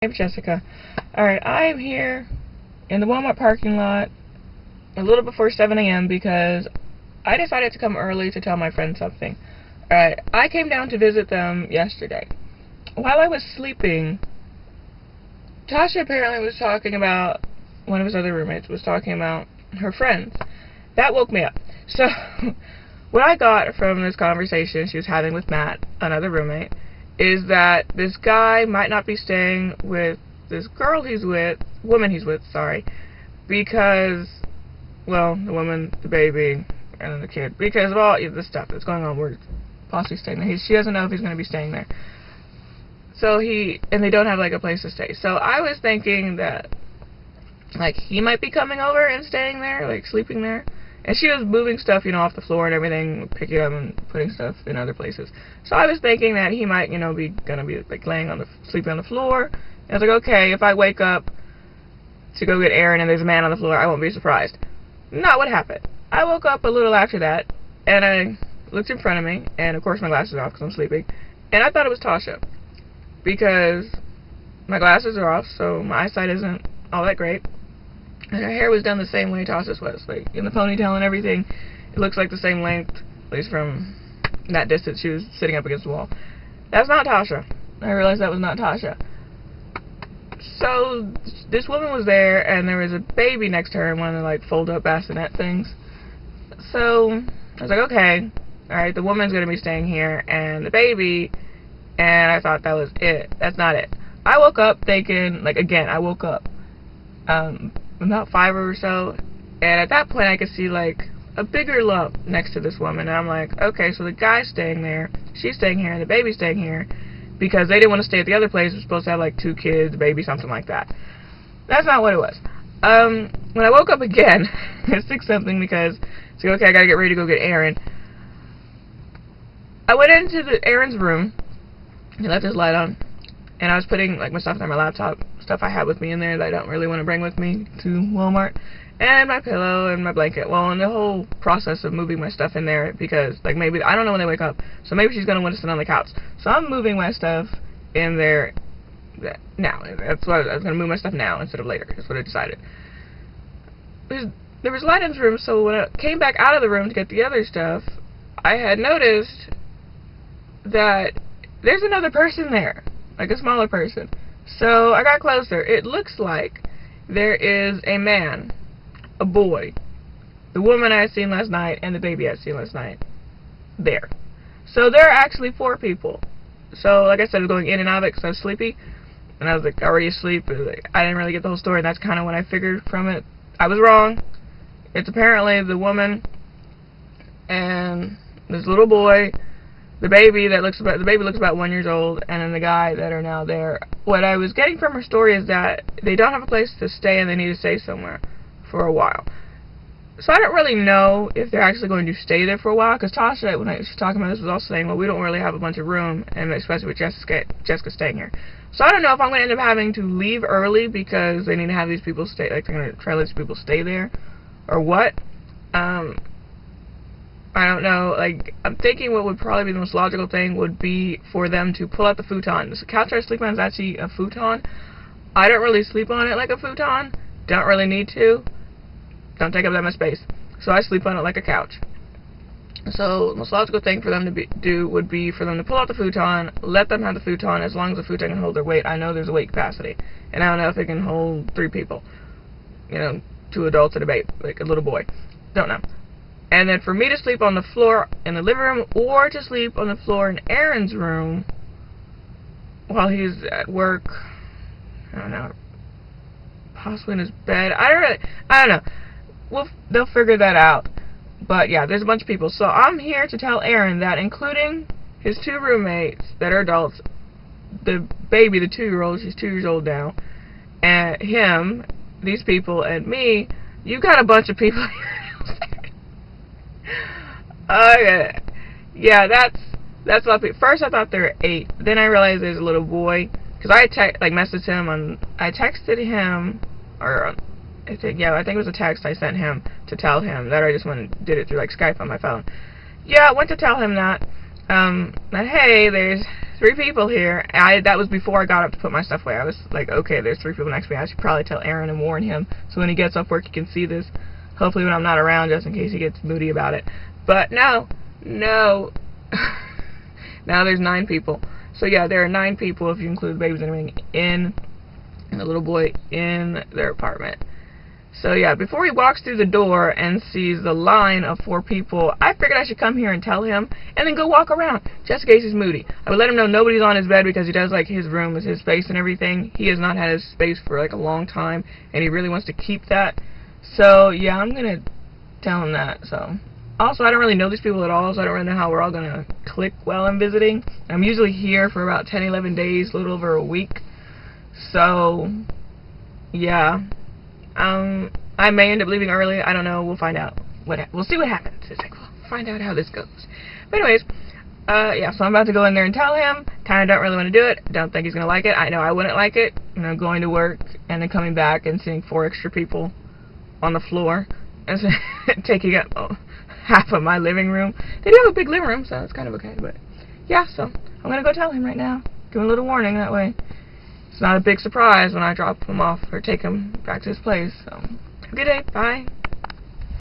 Hey Jessica. Alright, I am here in the Walmart parking lot a little before 7 a.m. because I decided to come early to tell my friend something. Alright, I came down to visit them yesterday. While I was sleeping, Tasha apparently was talking about, one of his other roommates was talking about her friends. That woke me up. So, what I got from this conversation she was having with Matt, another roommate, is that this guy might not be staying with this girl woman he's with, because, well, the woman, the baby, and then the kid, because of all the stuff that's going on, we're possibly staying there. She doesn't know if he's going to be staying there. So and they don't have, like, a place to stay. So I was thinking that, like, he might be coming over and staying there, like, sleeping there. And she was moving stuff, off the floor and everything, picking it up and putting stuff in other places. So I was thinking that he might, be like sleeping on the floor. And I was like, okay, if I wake up to go get Aaron and there's a man on the floor, I won't be surprised. Not what happened. I woke up a little after that, and I looked in front of me, and of course my glasses are off because I'm sleeping, and I thought it was Tasha, because my glasses are off, so my eyesight isn't all that great. And her hair was done the same way Tasha's was, like in the ponytail and everything. It looks like the same length, at least from that distance she was sitting up against the wall. That's not Tasha. I realized that was not Tasha. So this woman was there, and there was a baby next to her in one of the like fold-up bassinet things. So I was like, okay, all right, the woman's gonna be staying here, and the baby. And I thought that was it. That's not it. I woke up thinking, like, again, I woke up. About 5 or so, and at that point I could see like a bigger lump next to this woman, and I'm like, okay, so the guy's staying there, she's staying here, and the baby's staying here because they didn't want to stay at the other place. We're supposed to have like 2 kids, a baby, something like that. That's not what it was. When I woke up again at 6 something, because it's like, okay, I gotta get ready to go get Aaron, I went into Aaron's room. He left his light on, and I was putting like my stuff on my laptop, stuff I had with me in there that I don't really want to bring with me to Walmart, and my pillow and my blanket. Well, and the whole process of moving my stuff in there, because like maybe I don't know when they wake up, so maybe she's gonna want to sit on the couch. So I'm moving my stuff in there now. That's what I was gonna move my stuff now instead of later. That's what I decided. There was light in the room, so when I came back out of the room to get the other stuff, I had noticed that there's another person there, like a smaller person. So I got closer. It looks like there is a man, a boy, the woman I had seen last night, and the baby I had seen last night there. So there are actually 4 people. So like I said, I was going in and out of it because I was sleepy, and I was like already asleep. I didn't really get the whole story, and that's kind of what I figured from it. I was wrong. It's apparently the woman and this little boy. The baby looks about 1 year old, and then the guy that are now there. What I was getting from her story is that they don't have a place to stay and they need to stay somewhere for a while. So I don't really know if they're actually going to stay there for a while, because Tasha, when she was talking about this, was also saying, well, we don't really have a bunch of room, and especially with Jessica staying here. So I don't know if I'm going to end up having to leave early because they need to have these people stay, like they're going to try to let these people stay there, or what. I don't know, like, I'm thinking what would probably be the most logical thing would be for them to pull out the futon. This couch I sleep on is actually a futon. I don't really sleep on it like a futon. Don't really need to. Don't take up that much space. So I sleep on it like a couch. So the most logical thing for them to do would be for them to pull out the futon, let them have the futon as long as the futon can hold their weight. I know there's a weight capacity, and I don't know if it can hold 3 people. 2 adults and a baby, like a little boy. Don't know. And then for me to sleep on the floor in the living room, or to sleep on the floor in Aaron's room while he's at work, I don't know, possibly in his bed. I don't know. They'll figure that out. But yeah, there's a bunch of people. So I'm here to tell Aaron that, including his 2 roommates that are adults, the baby, the 2-year-old, she's 2 years old now, and him, these people, and me, you've got a bunch of people here. Yeah, that's a lot of people. First I thought there were 8. Then I realized there's a little boy, because I messaged him I texted him, or I think it was a text I sent him to tell him that. I just did it through like Skype on my phone. Yeah, I went to tell him that hey, there's 3 people here. That was before I got up to put my stuff away. I was like, okay, there's 3 people next to me. I should probably tell Aaron and warn him so when he gets off work he can see this. Hopefully when I'm not around, just in case he gets moody about it. But no. Now there's 9 people. So yeah, there are 9 people if you include the babies and everything and the little boy in their apartment. So yeah, before he walks through the door and sees the line of 4 people, I figured I should come here and tell him, and then go walk around, just in case he's moody. I would let him know nobody's on his bed because he does like his room is his space and everything. He has not had his space for like a long time, and he really wants to keep that. So yeah, I'm gonna tell him that. So also, I don't really know these people at all, so I don't really know how we're all gonna click while I'm visiting. I'm usually here for about 10-11 days, a little over a week. So yeah. I may end up leaving early. I don't know. We'll find out. We'll see what happens. It's like, we'll find out how this goes. But anyways, yeah, so I'm about to go in there and tell him. Kind of don't really want to do it. Don't think he's going to like it. I know I wouldn't like it. You know, going to work and then coming back and seeing 4 extra people on the floor and taking up half of my living room. They do have a big living room, so it's kind of okay. But yeah, so I'm going to go tell him right now. Give him a little warning that way. It's not a big surprise when I drop him off or take him back to his place. So, have a good day. Bye.